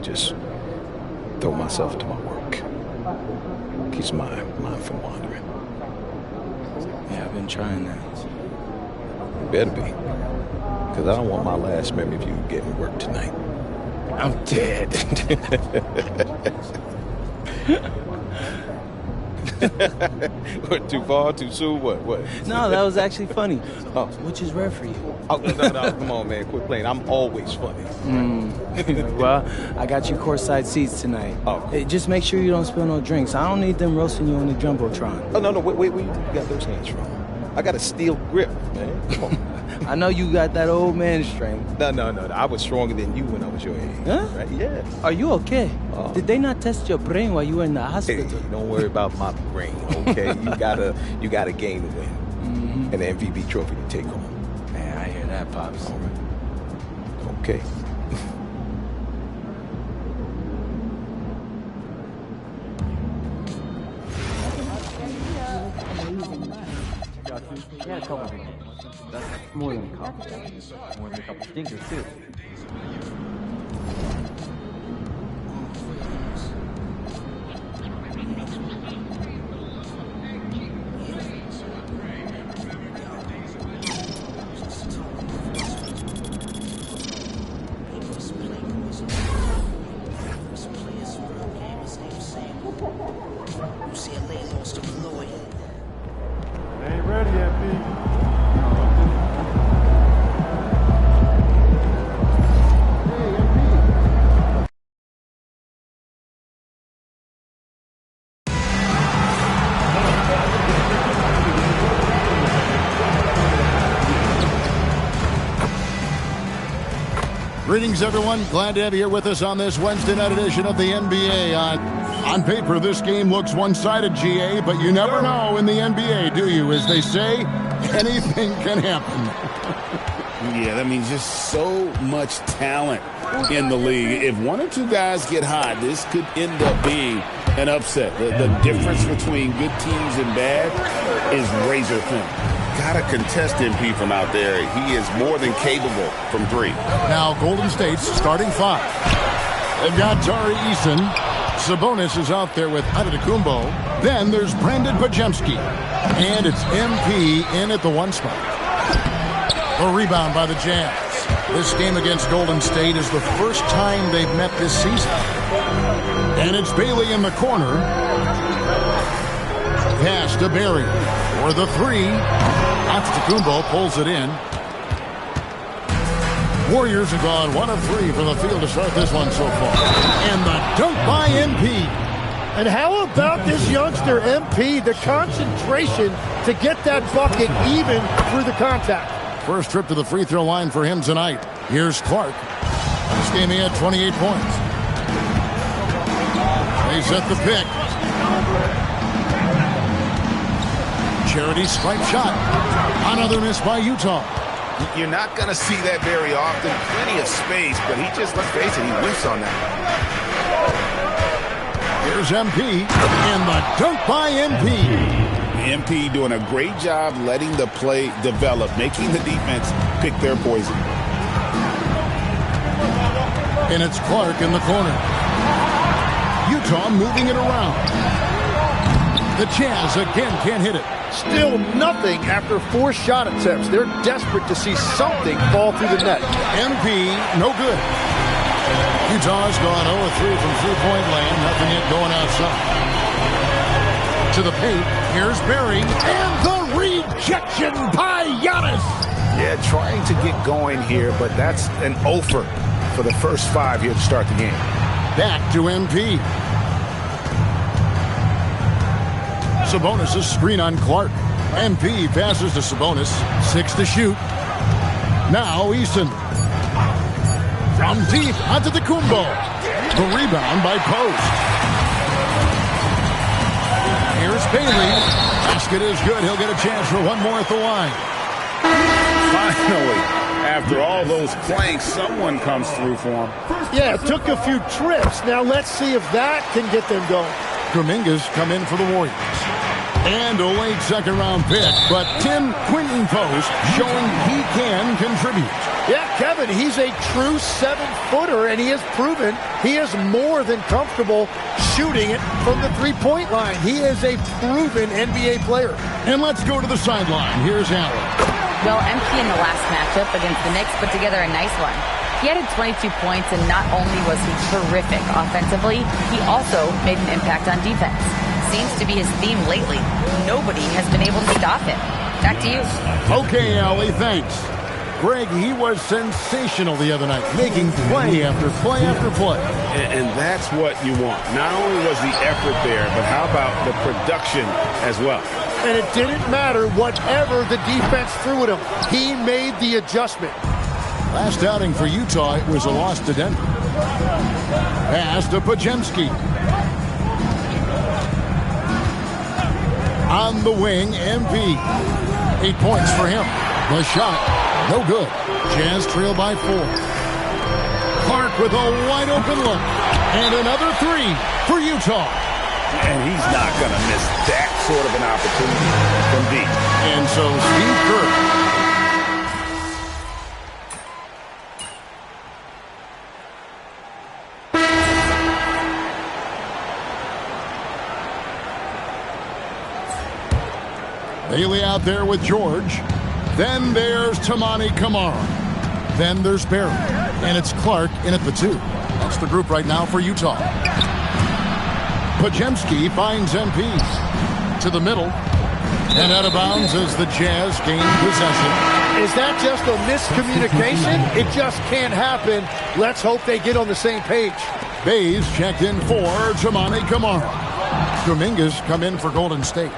just throw myself into my work. Keeps my mind from wandering. Yeah, I've been trying that. Better be. Because I don't want my last memory of you getting work tonight. I'm dead. What, too far, too soon? What? No, that was actually funny. Oh. Which is rare for you. Oh, no, come on, man. Quit playing. I'm always funny. Well, I got you courtside seats tonight. Oh. Hey, just make sure you don't spill no drinks. I don't need them roasting you on the Jumbotron. Oh, no, wait, where you got those hands from? I got a steel grip, man. Come on. I know you got that old man strength. No. I was stronger than you when I was your age. Huh? Right? Yeah. Are you okay? Did they not test your brain while you were in the hospital? Hey, don't worry about my brain, okay? you got a game to win. Mm-hmm. And an MVP trophy to take home. Man, I hear that, Pops. All right. Okay. Yeah, a couple of That's more than a couple. More than a couple stinkers, too. Ain't ready yet, B. Greetings, everyone. Glad to have you here with us on this Wednesday night edition of the NBA. On paper, this game looks one-sided, GA, but you never know in the NBA, do you? As they say, anything can happen. Yeah, that means just so much talent in the league. If one or two guys get hot, this could end up being an upset. The difference between good teams and bad is razor thin. Got to contest MP from out there. He is more than capable from three. Now, Golden State's starting five. They've got Tari Eason. Sabonis is out there with Antetokounmpo. Then there's Brandon Pajemski. And it's MP in at the one spot. A rebound by the Jazz. This game against Golden State is the first time they've met this season. And it's Bailey in the corner. Pass to Barry for the three. Antetokounmpo pulls it in. Warriors have gone 1 of 3 from the field to start this one so far. And the dunk by MP. And how about this youngster, MP, the concentration to get that bucket even through the contact. First trip to the free throw line for him tonight. Here's Clark. This game he had 28 points. They set the pick. Charity stripe shot. Another miss by Utah. You're not going to see that very often. Plenty of space, but he just, let's face it, he whiffs on that. Here's MP, and the dunk by MP. MP doing a great job letting the play develop, making the defense pick their poison. And it's Clark in the corner. Utah moving it around. The Jazz again can't hit it. Still nothing after 4 shot attempts. They're desperate to see something fall through the net. MP, no good. Utah's gone 0-3 from three-point land. Nothing yet going outside. To the paint. Here's Barry. And the rejection by Giannis. Yeah, trying to get going here, but that's an offer for the first 5 here to start the game. Back to MP. Sabonis' screen on Clark. MP passes to Sabonis. 6 to shoot. Now Eason. From deep onto the Kumbo. The rebound by Post. Here's Bailey. Basket is good. He'll get a chance for one more at the line. Finally, after all those planks, someone comes through for him. Yeah, it took a few trips. Now let's see if that can get them going. Kuminga's come in for the Warriors. And a late second-round pick, but Tim Quinton Post showing he can contribute. Yeah, Kevin, he's a true 7-footer, and he has proven he is more than comfortable shooting it from the three-point line. He is a proven NBA player. And let's go to the sideline. Here's Allen. Well, MP in the last matchup against the Knicks put together a nice one. He added 22 points, and not only was he terrific offensively, he also made an impact on defense. Seems to be his theme lately. Nobody has been able to stop him. Back to you. Okay, Allie, thanks. Greg, he was sensational the other night, making play after play after play. And that's what you want. Not only was the effort there, but how about the production as well? And it didn't matter whatever the defense threw at him. He made the adjustment. Last outing for Utah, it was a loss to Denver. Pass to Pajemski. On the wing, MP. 8 points for him. The shot, no good. Jazz trail by 4. Clark with a wide open look. And another 3 for Utah. And he's not going to miss that sort of an opportunity from deep. And so Steve Kerr. Bailey out there with George. Then there's Tamani Kamara. Then there's Barry. And it's Clark in at the 2. That's the group right now for Utah. Pajemski finds MP to the middle. And out of bounds as the Jazz gain possession. Is that just a miscommunication? It just can't happen. Let's hope they get on the same page. Bays checked in for Tamani Kamara. Dominguez come in for Golden State.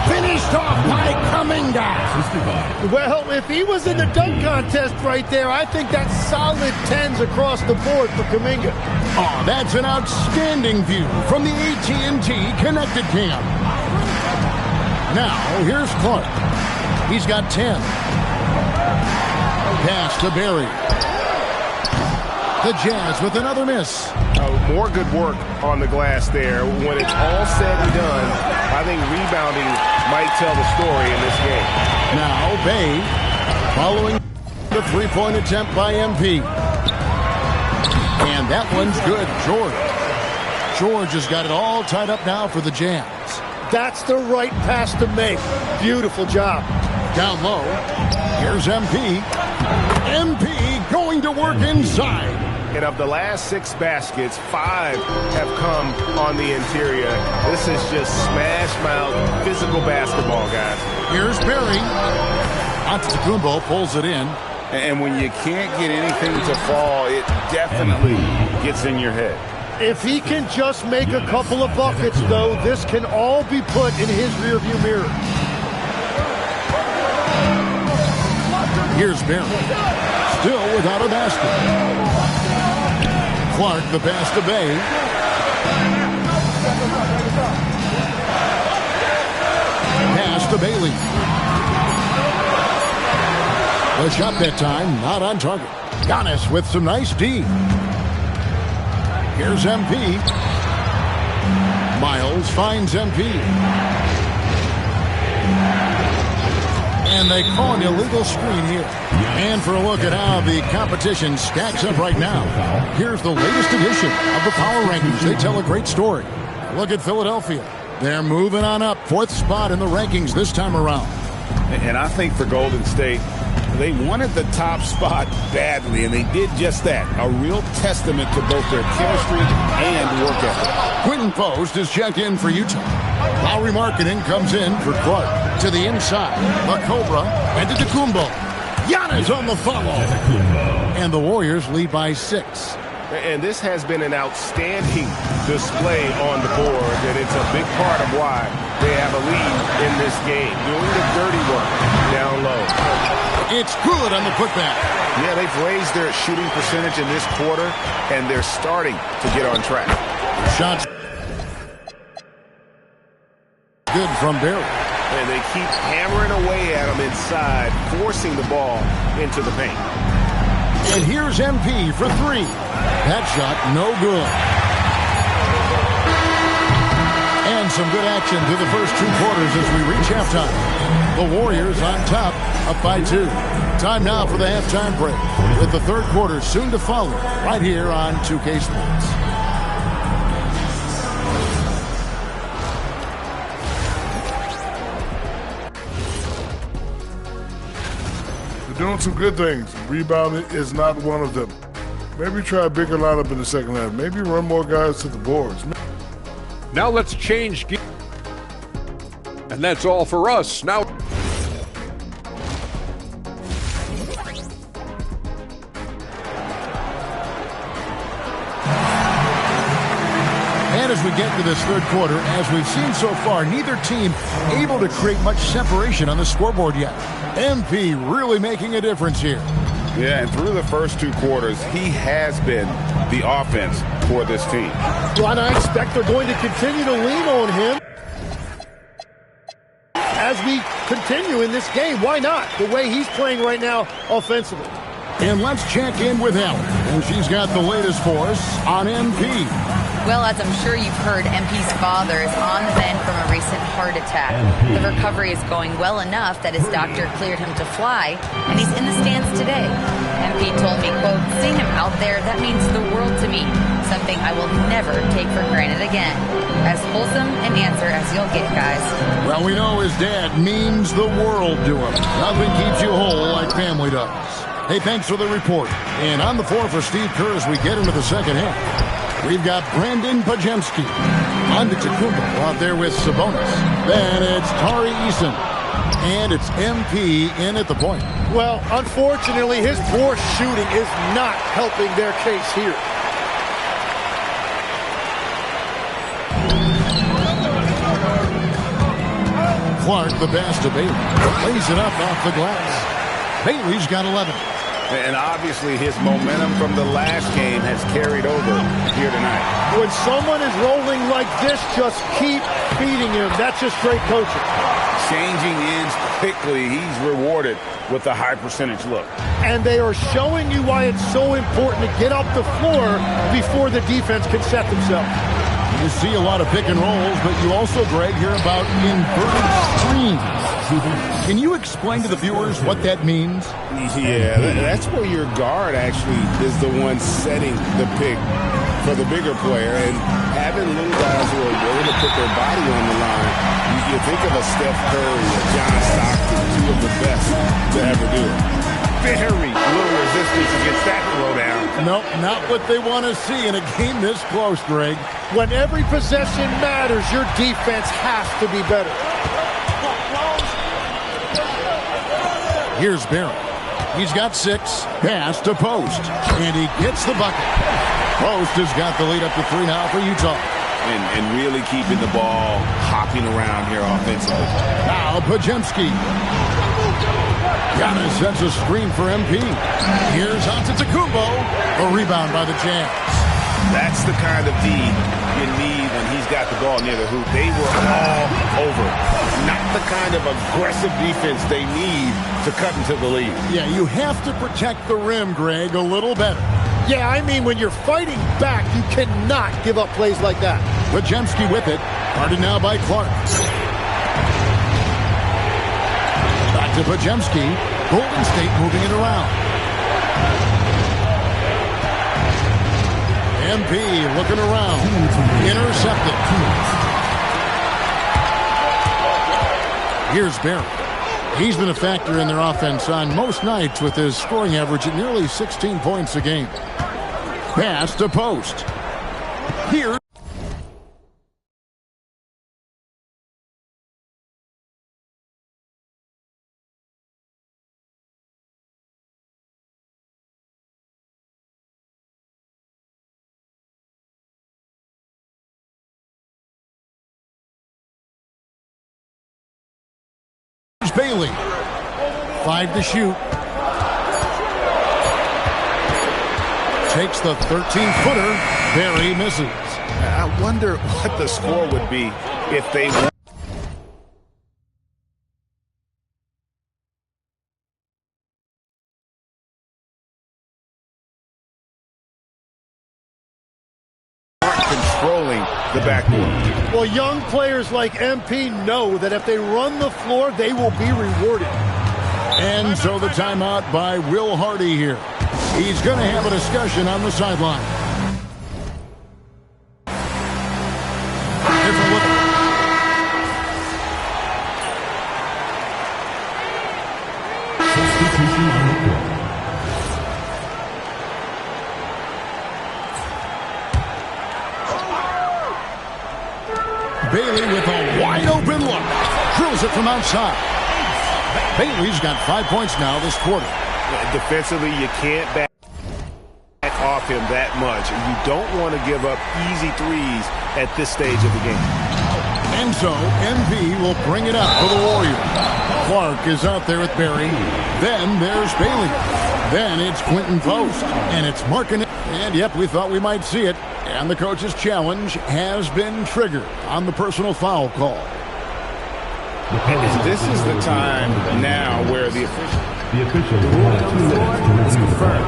Finished off by Kuminga. Well, if he was in the dunk contest right there, I think that's solid 10s across the board for Kuminga. Oh, that's an outstanding view from the AT&T Connected Cam. Now, here's Clark. He's got 10. Pass to Barry. The Jazz with another miss. More good work on the glass there. When it's all said and done, I think rebounding might tell the story in this game. Now, Bay following the three-point attempt by MP. And that one's good. George has got it all tied up now for the Jazz. That's the right pass to make. Beautiful job. Down low. Here's MP. MP going to work inside. And of the last 6 baskets, 5 have come on the interior. This is just smash-mouth, physical basketball, guys. Here's Barry. Antetokounmpo pulls it in. And when you can't get anything to fall, it definitely gets in your head. If he can just make a couple of buckets, though, this can all be put in his rearview mirror. Here's Barry. Still without a basket. Clark, the pass to Bay. Pass to Bailey. The shot that time, not on target. Giannis with some nice D. Here's MP. Miles finds MP. And they call an illegal screen here. And for a look at how the competition stacks up right now, here's the latest edition of the Power Rankings. They tell a great story. Look at Philadelphia. They're moving on up. 4th spot in the rankings this time around. And I think for Golden State, they wanted the top spot badly, and they did just that. A real testament to both their chemistry and work ethic. Quinton Post is checked in for Utah. Lowry Markkanen comes in for Clark. To the inside, the Cobra, and to Antetokounmpo. Giannis on the follow. And the Warriors lead by 6. And this has been an outstanding display on the board, and it's a big part of why they have a lead in this game. Doing the dirty work down low. It's good on the putback. Yeah, they've raised their shooting percentage in this quarter, and they're starting to get on track. Shots good from Barry. And they keep hammering away at him inside, forcing the ball into the paint. And here's MP for 3. That shot, no good. And And some good action through the first 2 quarters as we reach halftime. The Warriors on top, up by 2. Time now for the halftime break, with the third quarter soon to follow, right here on 2K Sports. We're doing some good things. Rebounding is not one of them. Maybe try a bigger lineup in the second half. Maybe run more guys to the boards. Now let's change gear. And that's all for us. Now. And as we get to this third quarter, as we've seen so far, neither team able to create much separation on the scoreboard yet. MP really making a difference here. Yeah, and through the first 2 quarters, he has been the offense for this team. Well, and I expect they're going to continue to lean on him as we continue in this game. Why not? The way he's playing right now offensively. And let's check in with Helen, and she's got the latest for us on MP. Well, as I'm sure you've heard, MP's father is on the mend from a recent heart attack. The recovery is going well enough that his doctor cleared him to fly, and he's in the stands today. MP told me, quote, "Seeing him out there, that means the world to me, something I will never take for granted again." As wholesome an answer as you'll get, guys. Well, we know his dad means the world to him. Nothing keeps you whole like family does. Hey, thanks for the report. And on the floor for Steve Kerr as we get into the second half, we've got Brandon Pajemski. Nba2k26 out there with Sabonis. Then it's Tari Eason. And it's MP in at the point. Well, unfortunately, his poor shooting is not helping their case here. Clark, the pass to Bailey. Lays it up off the glass. Bailey's got 11. And obviously his momentum from the last game has carried over here tonight. When someone is rolling like this, just keep feeding him. That's just great coaching. Changing ends quickly. He's rewarded with a high percentage look. And they are showing you why it's so important to get up the floor before the defense can set themselves. You see a lot of pick and rolls, but you also, Greg, hear about inverted screens. Can you explain to the viewers what that means? Yeah, that's where your guard actually is the one setting the pick for the bigger player. And having little guys who are willing to put their body on the line, you think of a Steph Curry or John Stockton, 2 of the best to ever do it. Very little resistance against that throwdown. Nope, not what they want to see in a game this close, Greg. When every possession matters, your defense has to be better. Here's Barron. He's got 6. Pass to Post. And he gets the bucket. Post has got the lead up to 3 now for Utah. And really keeping the ball hopping around here offensively. Now Pajemski. Giannis sets a screen for MP. Here's Antetokounmpo. A rebound by the Jazz. That's the kind of D you need when he's got the ball near the hoop. They were all over. Not the kind of aggressive defense they need to cut into the lead. Yeah, you have to protect the rim, Greg, a little better. Yeah, I mean, when you're fighting back, you cannot give up plays like that. Pajemski with it. Guarded now by Clark. Back to Pajemski. Golden State moving it around. MP looking around. Intercepted. Here's Barron. He's been a factor in their offense on most nights with his scoring average at nearly 16 points a game. Pass to Post. Here. Bailey. 5 to shoot. Takes the 13-footer. Barry misses. I wonder what the score would be if they weren't controlling the backboard. Well, young players like MP know that if they run the floor, they will be rewarded. And so the timeout by Will Hardy here. He's going to have a discussion on the sideline. Here's a look. Bailey with a wide open look. Drills it from outside. Bailey's got 5 points now this quarter. Defensively, you can't back off him that much. You don't want to give up easy threes at this stage of the game. And so, MP will bring it up for the Warriors. Clark is out there with Barry. Then there's Bailey. Then it's Quentin Post. And it's Markin. And yep, we thought we might see it. And the coach's challenge has been triggered on the personal foul call. And this is the time now where the official ruling on the floor is confirmed.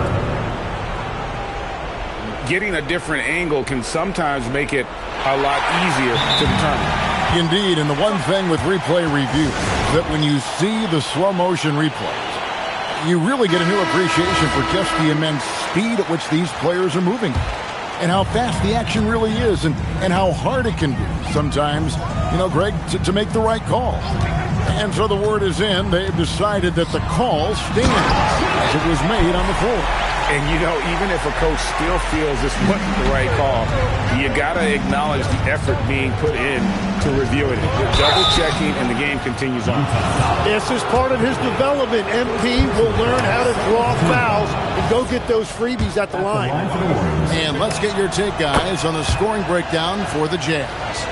Getting a different angle can sometimes make it a lot easier to determine. Indeed, and the one thing with replay review is that when you see the slow motion replays, you really get a new appreciation for just the immense speed at which these players are moving. And how fast the action really is, and how hard it can be sometimes, you know, Greg, to make the right call. And so the word is in. They've decided that the call stands as it was made on the floor. And, you know, even if a coach still feels this wasn't the right call, you got to acknowledge the effort being put in to reviewing it. They're double-checking, and the game continues on. This is part of his development. MP will learn how to draw fouls and go get those freebies at the line. And let's get your take, guys, on the scoring breakdown for the Jazz.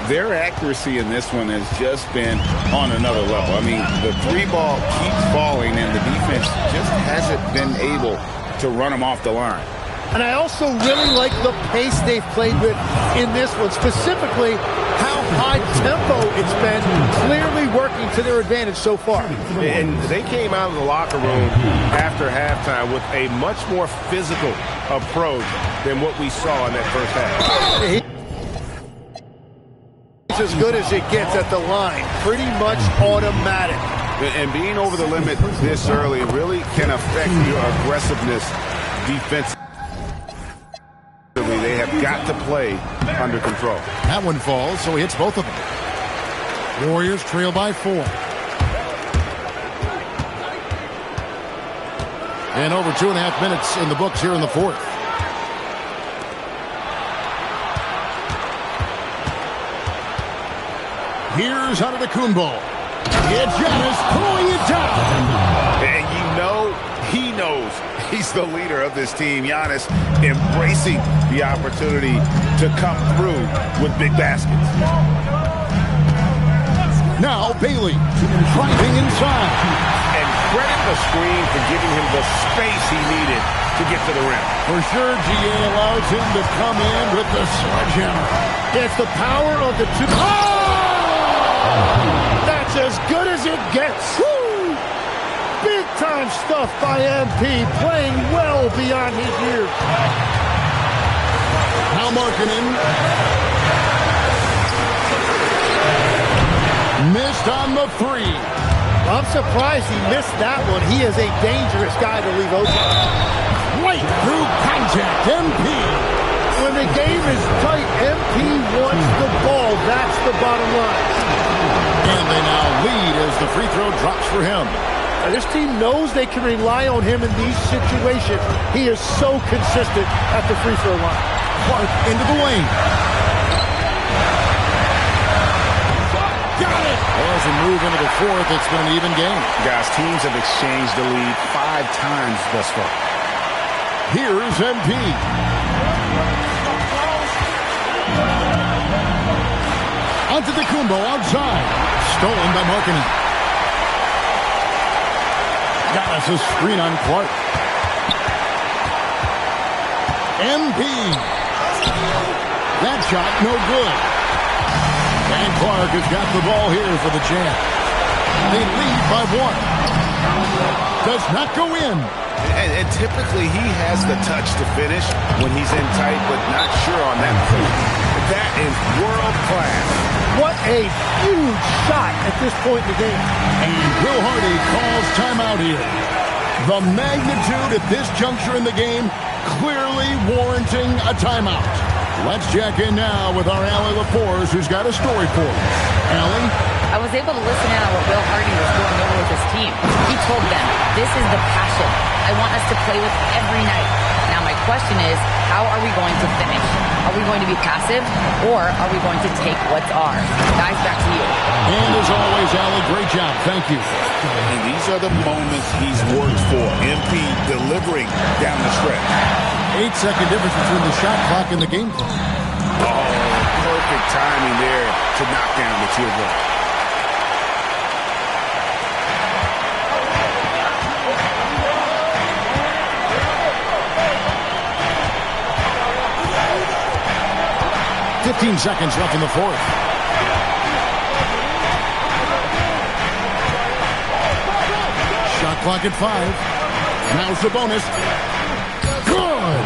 Their accuracy in this one has just been on another level. I mean, the three ball keeps falling, and the defense just hasn't been able to run them off the line. And I also really like the pace they've played with in this one, specifically how high tempo it's been, clearly working to their advantage so far. And they came out of the locker room after halftime with a much more physical approach than what we saw in that first half. It's as good as it gets at the line, pretty much automatic. And being over the limit this early really can affect your aggressiveness defensively. They have got to play under control. That one falls, so he hits both of them. Warriors trail by 4. And over 2.5 minutes in the books here in the fourth. Here's Antetokounmpo. It's Giannis pulling it down. And you know he knows he's the leader of this team. Giannis embracing the opportunity to come through with big baskets. Now Bailey driving inside. And credit the screen for giving him the space he needed to get to the rim. For sure, GA allows him to come in with the sledgehammer. It's the power of the two. Oh! That's as good as it gets. Woo! Big time stuff by MP, playing well beyond his years. Now Markkanen. Missed on the 3. I'm surprised he missed that one. He is a dangerous guy to leave open. Right through contact, MP. When the game is tight, MP wants the ball. That's the bottom line. And they now lead as the free throw drops for him. Now, this team knows they can rely on him in these situations. He is so consistent at the free throw line. Clark into the lane. Got it! As we move into the fourth, it's been an even game. Guys, teams have exchanged the lead 5 times thus far. Here's MP. Antetokounmpo outside. Stolen by Markkanen. Giannis a screen on Clark. MP. That shot no good. And Clark has got the ball here for the Jazz. They lead by 1. Does not go in. And typically he has the touch to finish when he's in tight, but not sure on that point. That is world class. What a huge shot at this point in the game. And Will Hardy calls timeout here. The magnitude at this juncture in the game clearly warranting a timeout. Let's check in now with our Allie LaForce, who's got a story for us. Allie? I was able to listen in on what Will Hardy was going over with his team. He told them, this is the passion I want us to play with every night. Now my question is, how are we going to finish? Are we going to be passive, or are we going to take what's ours? Guys, back to you. And as always, Allie, great job. Thank you. And these are the moments he's worked for. MP delivering down the stretch. 8-second difference between the shot clock and the game clock. Oh, perfect timing there to knock down the field goal. .15 seconds left in the fourth. Shot clock at 5. Now's the bonus. Good.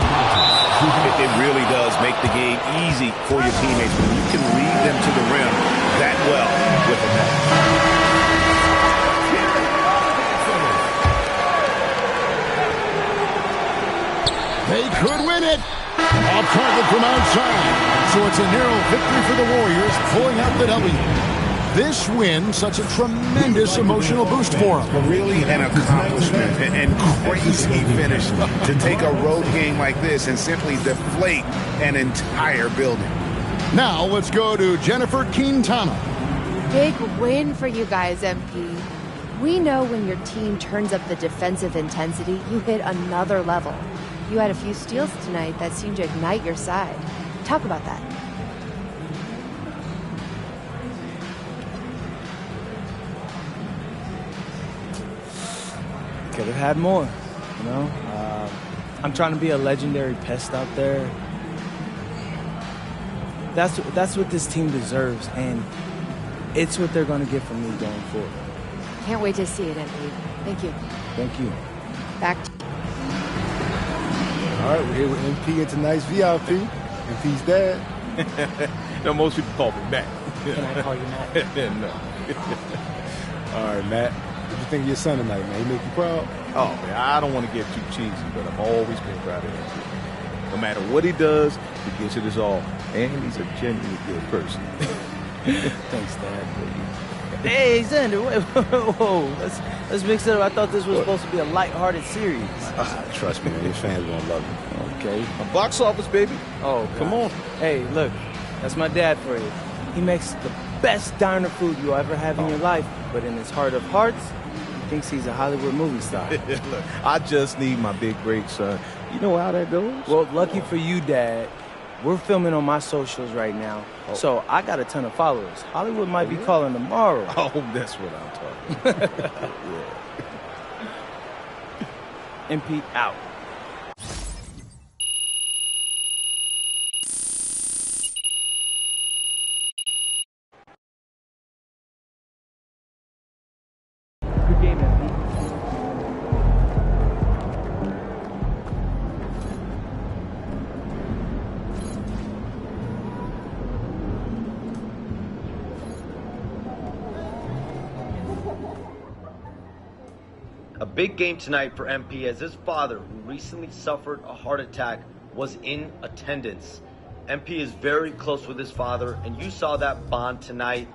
It really does make the game easy for your teammates when you can lead them to the rim that well with a net. They could win it. Off target from outside. So it's a narrow victory for the Warriors, pulling out the W. This win, such a tremendous emotional boost for them. Really an accomplishment and crazy finish to take a road game like this and simply deflate an entire building. Now let's go to Jennifer Quintana. Big win for you guys, MP. We know when your team turns up the defensive intensity, you hit another level. You had a few steals tonight that seemed to ignite your side. Talk about that. Could have had more, you know. I'm trying to be a legendary pest out there. That's what this team deserves, and it's what they're going to get from me going forward. Can't wait to see it, MP. Thank you. Thank you. Back to All right, we're here with MP and tonight's VIP. MP's dad. No, most people call me Matt. Can I call you Matt? No. All right, Matt. What you think of your son tonight, man? He make you proud? Oh, man, I don't want to get too cheesy, but I've always been proud of him. No matter what he does, he gives it his all. And he's a genuinely good person. Thanks, Dad. Hey, Xander, wait, whoa. Let's mix it up. I thought this was supposed to be a lighthearted series. Trust me, man. Your fans are going to love it. Okay. A box office, baby. Oh, come on. Hey, look, that's my dad for you. He makes the best diner food you'll ever have in your life, but in his heart of hearts, he thinks he's a Hollywood movie star. Look, I just need my big break, son. You know how that goes? Well, lucky for you, Dad, we're filming on my socials right now, so I got a ton of followers. Hollywood might be calling tomorrow. Oh, that's what I'm talking about. Yeah. MP out. Good game, MP. A big game tonight for MP as his father, who recently suffered a heart attack, was in attendance. MP is very close with his father, and you saw that bond tonight.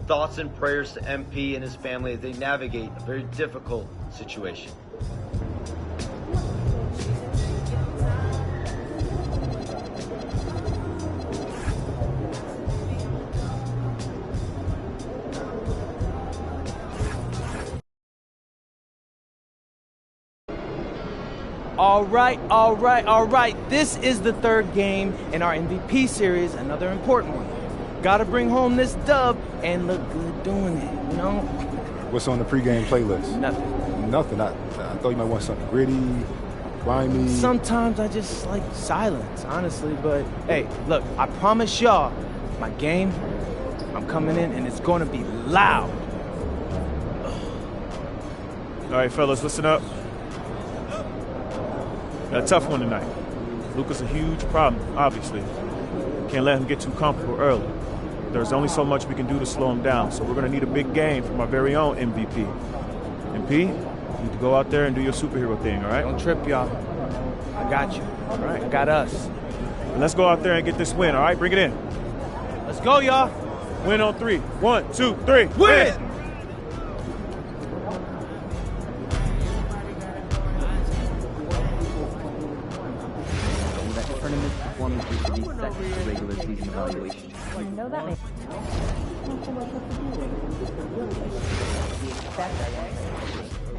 Thoughts and prayers to MP and his family as they navigate a very difficult situation. All right. This is the third game in our MVP series, another important one. Gotta bring home this dub and look good doing it, you know? What's on the pregame playlist? Nothing. Nothing. I thought you might want something gritty, grimy. Sometimes I just like silence, honestly, but hey, look, I promise y'all, my game, I'm coming in and it's gonna be loud. All right, fellas, listen up. Got a tough one tonight. Luka's a huge problem, obviously. Can't let him get too comfortable early. There's only so much we can do to slow him down, so we're going to need a big game from our very own MVP. MP, you need to go out there and do your superhero thing, all right? Don't trip, y'all. I got you. All right. I got us. And let's go out there and get this win, all right? Bring it in. Let's go, y'all. Win on 3. 1, 2, 3. Win! That tournament performance is to be second to regular season evaluation. I know that makes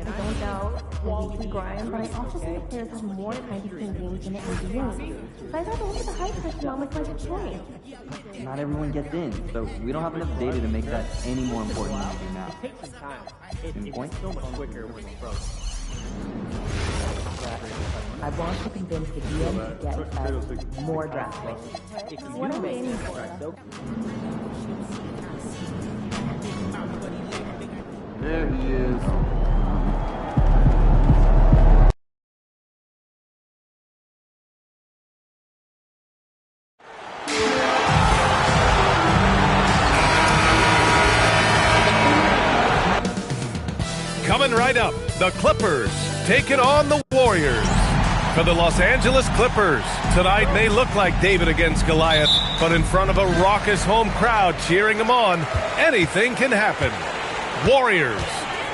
I don't doubt the weekly grind, but I also think players have more time to engage in the NBA. But I thought the look at the hype system almost like a choice. Not everyone gets in, so we don't have enough data to make that any more important than we do now. Good point. I want to convince the DM to get us more draft picks. What I'm aiming for. There he is. Coming right up, the Clippers taking on the Warriors. For the Los Angeles Clippers, tonight may look like David against Goliath, but in front of a raucous home crowd cheering them on, anything can happen. Warriors,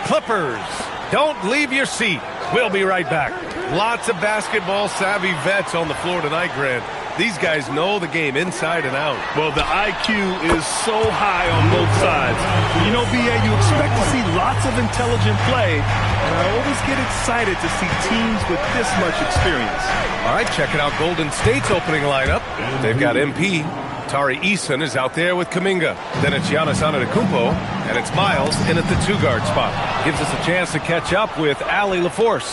Clippers, don't leave your seat. We'll be right back. Lots of basketball-savvy vets on the floor tonight, Grant. These guys know the game inside and out. Well, the IQ is so high on both sides. You know, BA, you expect to see lots of intelligent play, and I always get excited to see teams with this much experience. All right, checking out Golden State's opening lineup. They've got MP. Tari Eason is out there with Kuminga. Then it's Giannis Antetokounmpo, and it's Miles in at the two-guard spot. Gives us a chance to catch up with Allie LaForce.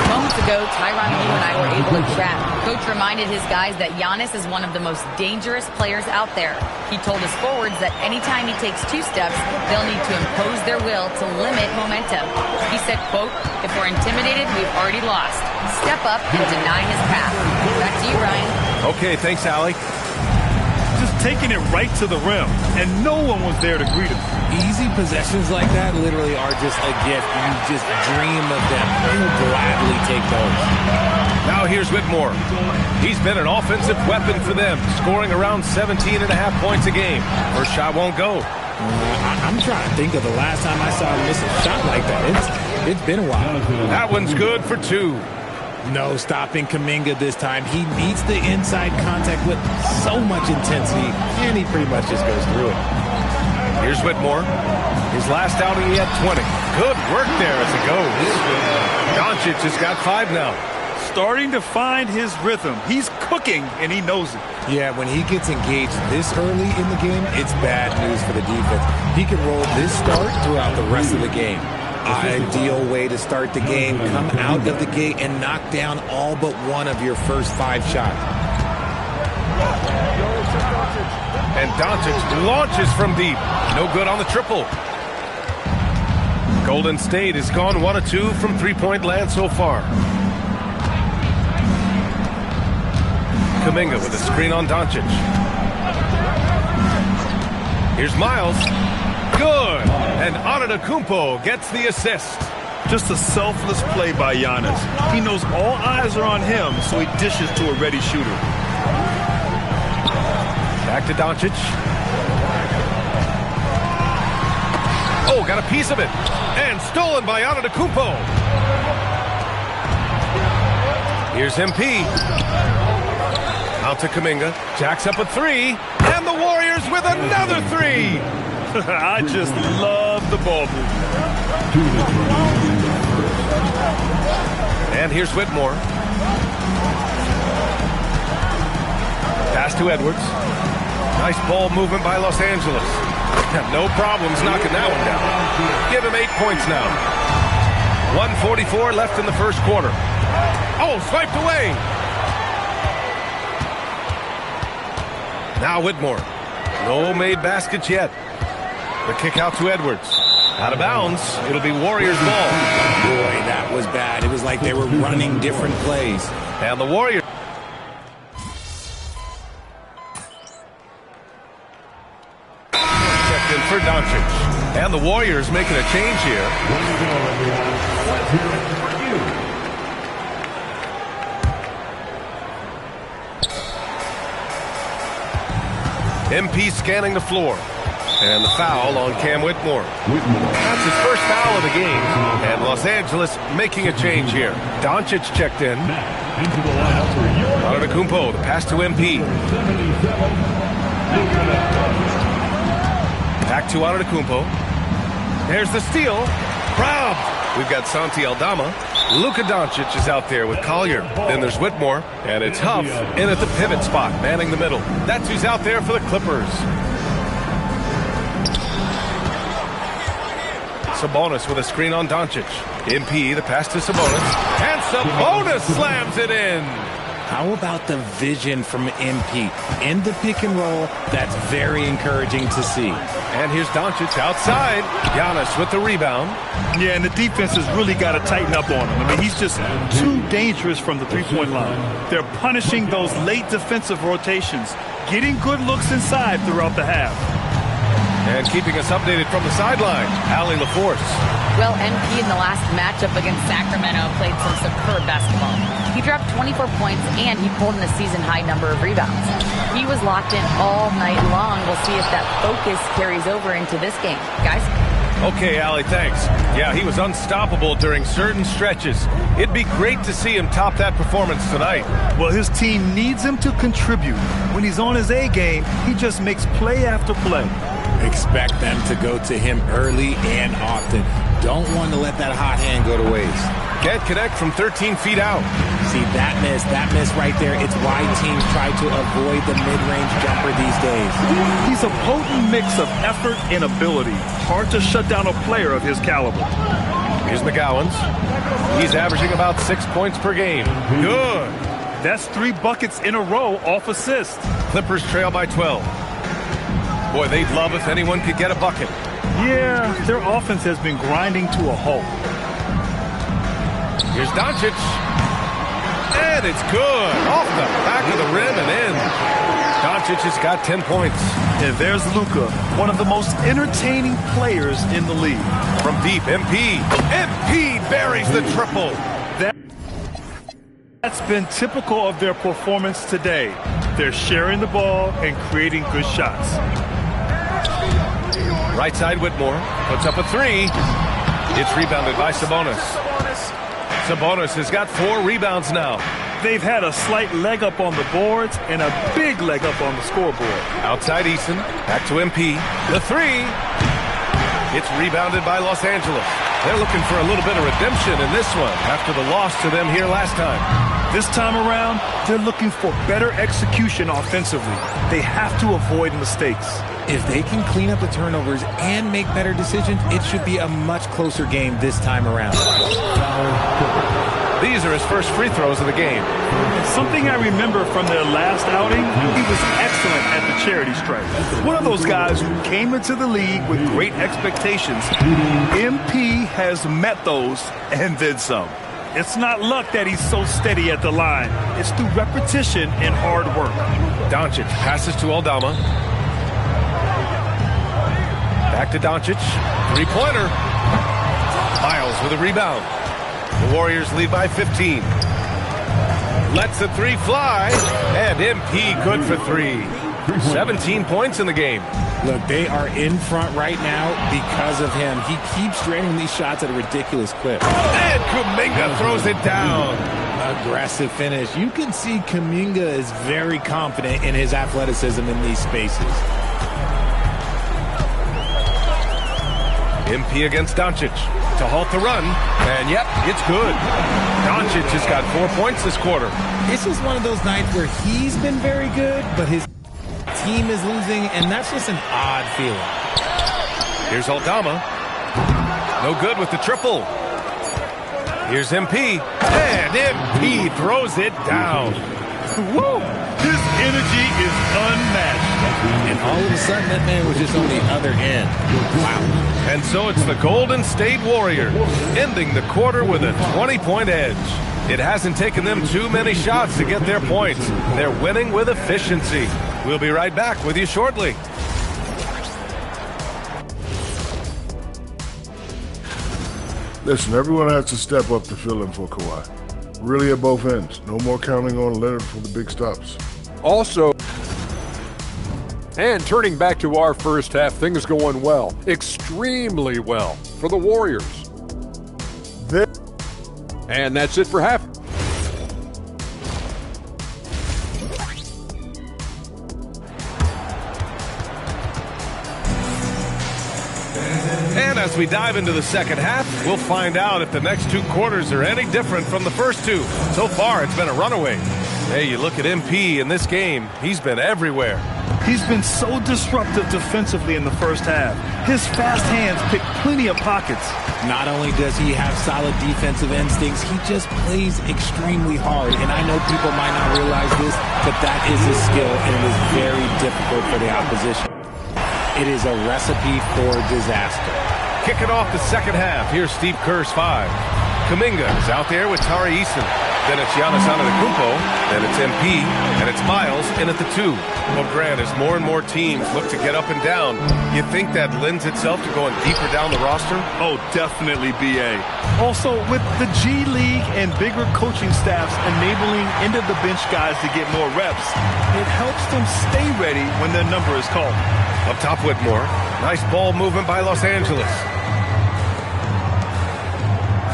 Moments ago, Tyronn, you and I were able to chat. Coach reminded his guys that Giannis is one of the most dangerous players out there. He told his forwards that anytime he takes 2 steps, they'll need to impose their will to limit momentum. He said, quote, "If we're intimidated, we've already lost. Step up and deny his path." Back to you, Ryan. Okay, thanks, Allie. Just taking it right to the rim, and no one was there to greet him. Easy possessions like that literally are just a gift. You just dream of them. You'll gladly take those. Now here's Whitmore. He's been an offensive weapon for them, scoring around 17.5 points a game. First shot won't go. I'm trying to think of the last time I saw him miss a shot like that. It's been a while. That one's good for 2. No stopping Kuminga this time. He meets the inside contact with so much intensity, and he pretty much just goes through it. Here's Whitmore. His last outing, he had 20. Good work there as it goes. Doncic has got 5 now. Starting to find his rhythm. He's cooking, and he knows it. Yeah, when he gets engaged this early in the game, it's bad news for the defense. He can roll this start throughout the rest of the game. Ideal way to start the game. Come out of the gate and knock down all but one of your first 5 shots. And Doncic launches from deep. No good on the triple. Golden State has gone 1 of 2 from three-point land so far. Kuminga with a screen on Doncic. Here's Miles. Good. And Antetokounmpo gets the assist. Just a selfless play by Giannis. He knows all eyes are on him, so he dishes to a ready shooter. Back to Doncic. Oh, got a piece of it. And stolen by Antetokounmpo. Here's MP. Out to Kuminga. Jacks up a 3. And the Warriors with another 3. I just love the ball movement. And here's Whitmore. Pass to Edwards. Nice ball movement by Los Angeles. No problems knocking that one down. Give him 8 points now. 1:44 left in the first quarter. Oh, swiped away. Now Whitmore. No made baskets yet. The kick out to Edwards. Out of bounds. It'll be Warriors ball. Boy, that was bad. It was like they were running different plays. And the Warriors. Checked in for Doncic. And the Warriors making a change here. MP scanning the floor. And the foul on Cam Whitmore. That's his first foul of the game. And Los Angeles making a change here. Doncic checked in. Antetokounmpo, the pass to MP. Back to Antetokounmpo. There's the steal. Robbed. We've got Santi Aldama. Luka Doncic is out there with Collier. Then there's Whitmore. And it's Huff in at the pivot spot, manning the middle. That's who's out there for the Clippers. Sabonis with a screen on Doncic. MP, the pass to Sabonis. And Sabonis slams it in. How about the vision from MP? In the pick and roll, that's very encouraging to see. And here's Doncic outside. Giannis with the rebound. Yeah, and the defense has really got to tighten up on him. I mean, he's just too dangerous from the three-point line. They're punishing those late defensive rotations, getting good looks inside throughout the half. And keeping us updated from the sideline, Allie LaForce. Well, MP in the last matchup against Sacramento played some superb basketball. He dropped 24 points and he pulled in a season-high number of rebounds. He was locked in all night long. We'll see if that focus carries over into this game. Guys? Okay, Allie, thanks. Yeah, he was unstoppable during certain stretches. It'd be great to see him top that performance tonight. Well, his team needs him to contribute. When he's on his A game, he just makes play after play. Expect them to go to him early and often. Don't want to let that hot hand go to waste. Can't connect from 13 feet out. See, that miss right there, it's why teams try to avoid the mid-range jumper these days. He's a potent mix of effort and ability. Hard to shut down a player of his caliber. Here's McGowans. He's averaging about 6 points per game. Good. That's 3 buckets in a row off assist. Clippers trail by 12. Boy, they'd love if anyone could get a bucket. Yeah, their offense has been grinding to a halt. Here's Doncic. And it's good. Off the back of the rim and in. Doncic has got 10 points. And there's Luka, one of the most entertaining players in the league. From deep, MP. MP buries the triple. That's been typical of their performance today. They're sharing the ball and creating good shots. Right side, Whitmore puts up a 3. It's rebounded by Sabonis. Sabonis has got 4 rebounds now. They've had a slight leg up on the boards and a big leg up on the scoreboard. Outside Eason, back to MP. The 3. It's rebounded by Los Angeles. They're looking for a little bit of redemption in this one after the loss to them here last time. This time around, they're looking for better execution offensively. They have to avoid mistakes. If they can clean up the turnovers and make better decisions, it should be a much closer game this time around. These are his first free throws of the game. Something I remember from their last outing, he was excellent at the charity stripe. One of those guys who came into the league with great expectations. MP has met those and then some. It's not luck that he's so steady at the line. It's through repetition and hard work. Doncic passes to Aldama. Back to Doncic. 3-pointer. Miles with a rebound. The Warriors lead by 15. Lets the 3 fly. And MP good for 3. 17 points in the game. Look, they are in front right now because of him. He keeps draining these shots at a ridiculous clip. And Kuminga throws it down. Aggressive finish. You can see Kuminga is very confident in his athleticism in these spaces. MP against Doncic to halt the run. And yep, it's good. Doncic has got 4 points this quarter. This is one of those nights where he's been very good, but his team is losing, and that's just an odd feeling. Here's Aldama. No good with the triple. Here's MP. And MP throws it down. Woo! His energy is unmatched. And all of a sudden that man was just on the other end. Wow. And so it's the Golden State Warriors ending the quarter with a 20-point edge. It hasn't taken them too many shots to get their points. They're winning with efficiency. We'll be right back with you shortly. Listen, everyone has to step up to fill in for Kawhi. Really at both ends. No more counting on Leonard for the big stops. Also, and turning back to our first half, things going well. Extremely well for the Warriors. And that's it for half. And as we dive into the second half, we'll find out if the next two quarters are any different from the first two. So far, it's been a runaway. Hey, you look at MP in this game, he's been everywhere. He's been so disruptive defensively in the first half. His fast hands pick plenty of pockets. Not only does he have solid defensive instincts, he just plays extremely hard. And I know people might not realize this, but that is his skill, and it is very difficult for the opposition. It is a recipe for disaster. Kicking off the second half, here's Steve Kerr's 5. Kuminga is out there with Tari Eason. Then it's Giannis Antetokounmpo, then it's MP, and it's Miles in at the 2. Well, Grant, as more and more teams look to get up and down, you think that lends itself to going deeper down the roster? Oh, definitely, BA. Also, with the G League and bigger coaching staffs enabling end-of-the-bench guys to get more reps, it helps them stay ready when their number is called. Up top, Whitmore. Nice ball movement by Los Angeles.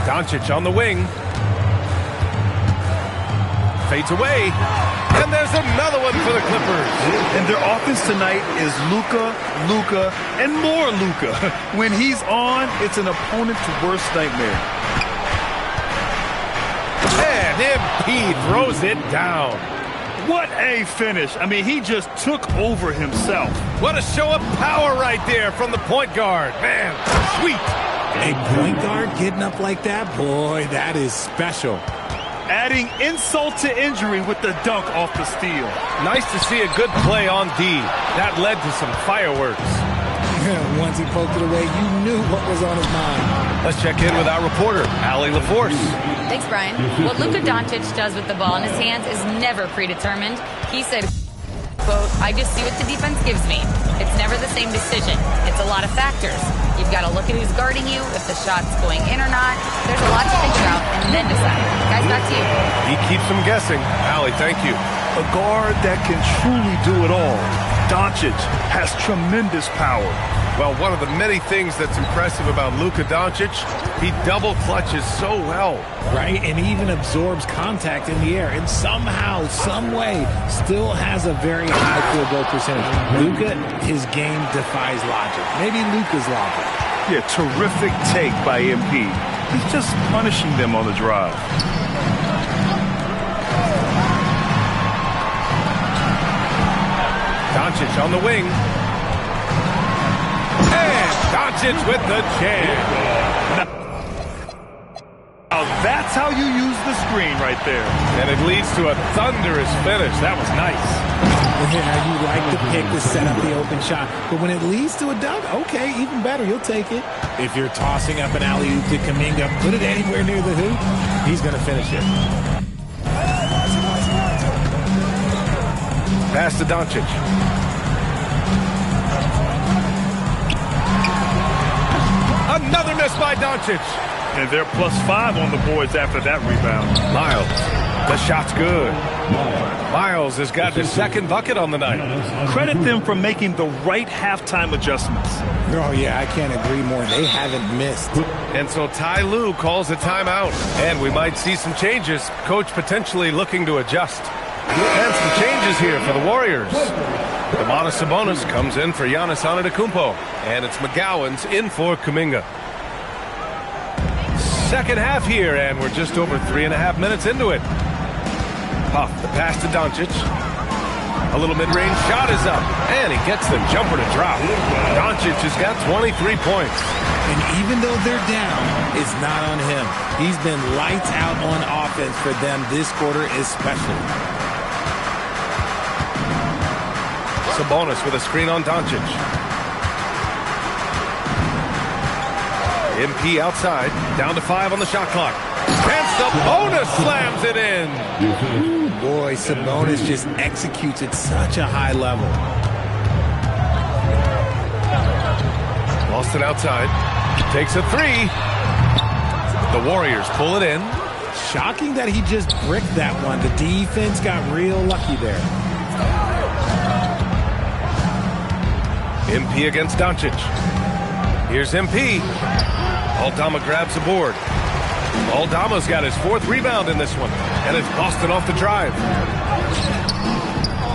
Doncic on the wing. Fades away. And there's another one for the Clippers. And their offense tonight is Luka, and more Luka. When he's on, it's an opponent's worst nightmare. And MP throws it down. What a finish. I mean, he just took over himself. What a show of power right there from the point guard. Man, sweet. A point guard getting up like that? Boy, that is special. Adding insult to injury with the dunk off the steal. Nice to see a good play on D. That led to some fireworks. Once he poked it away, you knew what was on his mind. Let's check in with our reporter, Allie LaForce. Thanks, Brian. What Luka Doncic does with the ball in his hands is never predetermined. He said, quote, "I just see what the defense gives me. It's never the same decision. It's a lot of factors. You've got to look at who's guarding you, if the shot's going in or not. There's a lot to think about, and then decide." Guys, back to you. He keeps them guessing. Allie, thank you. A guard that can truly do it all. Doncic has tremendous power. Well, one of the many things that's impressive about Luka Doncic, he double clutches so well. Right, and even absorbs contact in the air, and somehow, some way, still has a very high field goal percentage. Luka, his game defies logic. Maybe Luka's logic. Yeah, terrific take by MP. He's just punishing them on the drive. Doncic on the wing. And Doncic with the jam. Now that's how you use the screen right there. And it leads to a thunderous finish. That was nice. Yeah, you like the pick to set up the open shot. But when it leads to a dunk, okay, even better, you'll take it. If you're tossing up an alley-oop to Kuminga, put it anywhere near the hoop, he's going to finish it. Pass to Doncic. Another miss by Doncic. And they're +5 on the boards after that rebound. Miles, the shot's good. Miles has got his second bucket on the night. Credit them for making the right halftime adjustments. Oh, yeah, I can't agree more. They haven't missed. And so Ty Lue calls a timeout. And we might see some changes. Coach potentially looking to adjust. And some changes here for the Warriors. Domantas Sabonis comes in for Giannis Antetokounmpo. And it's McGowan's in for Kuminga. Second half here, and we're just over 3.5 minutes into it. Puff, the pass to Doncic. A little mid-range shot is up, and he gets the jumper to drop. Doncic has got 23 points. And even though they're down, it's not on him. He's been lights out on offense for them this quarter especially. Sabonis with a screen on Doncic. MP outside, down to 5 on the shot clock. And Sabonis slams it in. Ooh, boy, Sabonis just executes at such a high level. Boston outside, takes a 3. The Warriors pull it in. Shocking that he just bricked that one. The defense got real lucky there. MP against Doncic. Here's MP. Aldama grabs the board. Aldama's got his 4th rebound in this one. And it's Boston off the drive.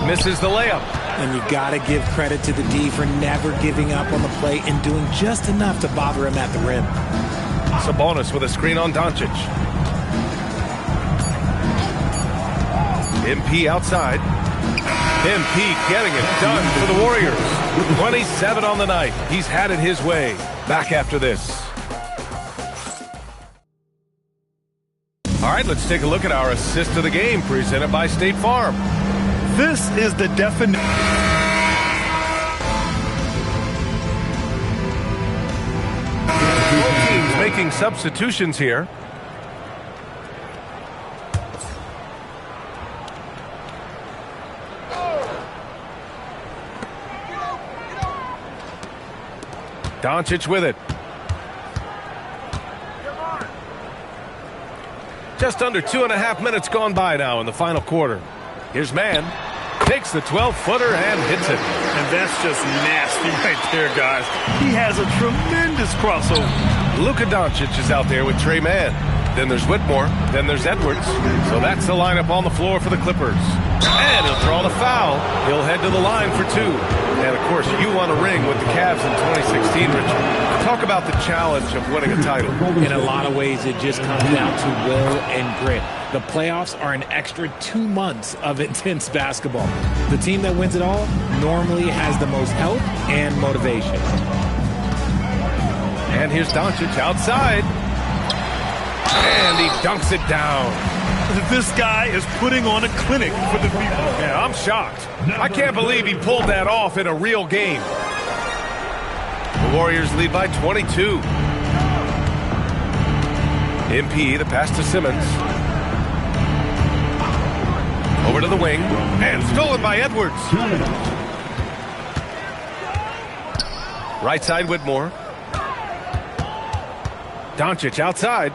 Misses the layup. And you got to give credit to the D for never giving up on the play and doing just enough to bother him at the rim. Sabonis with a screen on Doncic. MP outside. MP getting it done for the Warriors. 27 on the night. He's had it his way. Back after this. All right, let's take a look at our assist of the game presented by State Farm. This is the definition. Both teams making substitutions here. Doncic with it. Just under 2.5 minutes gone by now in the final quarter. Here's Mann. Takes the 12-footer and hits it. And that's just nasty right there, guys. He has a tremendous crossover. Luka Doncic is out there with Trey Mann. Then there's Whitmore. Then there's Edwards. So that's the lineup on the floor for the Clippers. And he'll draw the foul. He'll head to the line for 2. And, of course, you want a ring with the Cavs in 2016, Richard. Talk about the challenge of winning a title. In a lot of ways, it just comes down to will and grit. The playoffs are an extra 2 months of intense basketball. The team that wins it all normally has the most help and motivation. And here's Doncic outside. And he dunks it down. This guy is putting on a clinic for the people. Yeah, I'm shocked. I can't believe he pulled that off in a real game. The Warriors lead by 22. MP, the pass to Simmons. Over to the wing. And stolen by Edwards. Right side, Whitmore. Doncic outside.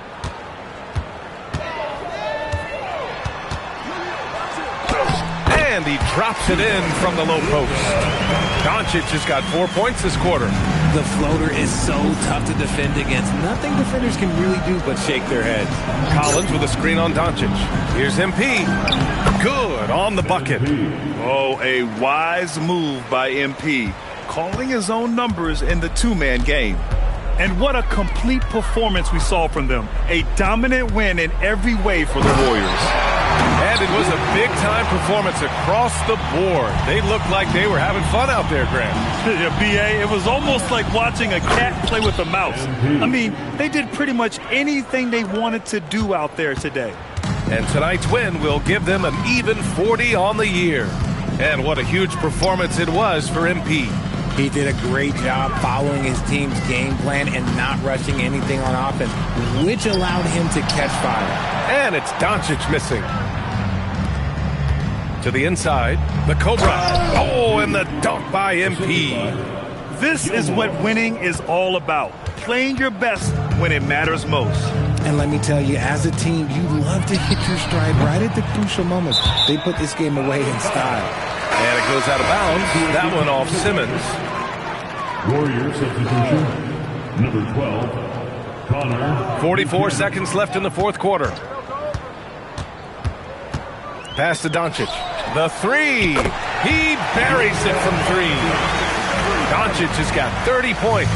And he drops it in from the low post. Doncic has got 4 points this quarter. The floater is so tough to defend against. Nothing defenders can really do but shake their heads. Collins with a screen on Doncic. Here's MP. Good on the bucket. Oh, a wise move by MP. Calling his own numbers in the 2-man game. And what a complete performance we saw from them. A dominant win in every way for the Warriors. And it was a big-time performance across the board. They looked like they were having fun out there, Graham. Yeah, B.A., it was almost like watching a cat play with a mouse. I mean, they did pretty much anything they wanted to do out there today. And tonight's win will give them an even 40 on the year. And what a huge performance it was for MP. He did a great job following his team's game plan and not rushing anything on offense, which allowed him to catch fire. And it's Doncic missing. To the inside, the Cobra. Oh, and the dunk by MP. This is what winning is all about. Playing your best when it matters most. And let me tell you, as a team, you love to hit your stride right at the crucial moments. They put this game away in style. And it goes out of bounds. That one off Simmons. Warrior substitution, number 12, Connor. 44 seconds left in the fourth quarter. Pass to Doncic. The 3. He buries it from 3. Doncic has got 30 points.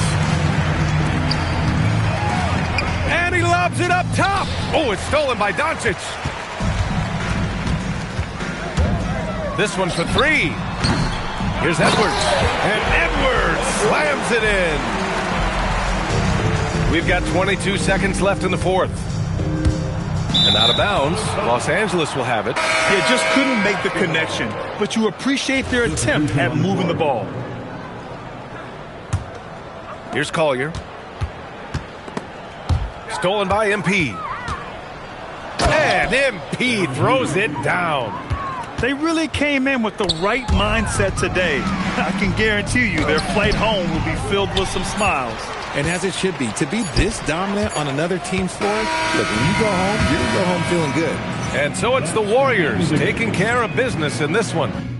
And he lobs it up top. Oh, it's stolen by Doncic. This one for 3. Here's Edwards. And Edwards slams it in. We've got 22 seconds left in the fourth. And out of bounds, Los Angeles will have it. Yeah, just couldn't make the connection, but you appreciate their attempt at moving the ball. Here's Collier. Stolen by MP. And MP throws it down. They really came in with the right mindset today. I can guarantee you their flight home will be filled with some smiles. And as it should be, to be this dominant on another team's floor, look, when you go home, you're going to go home feeling good. And so it's the Warriors taking care of business in this one.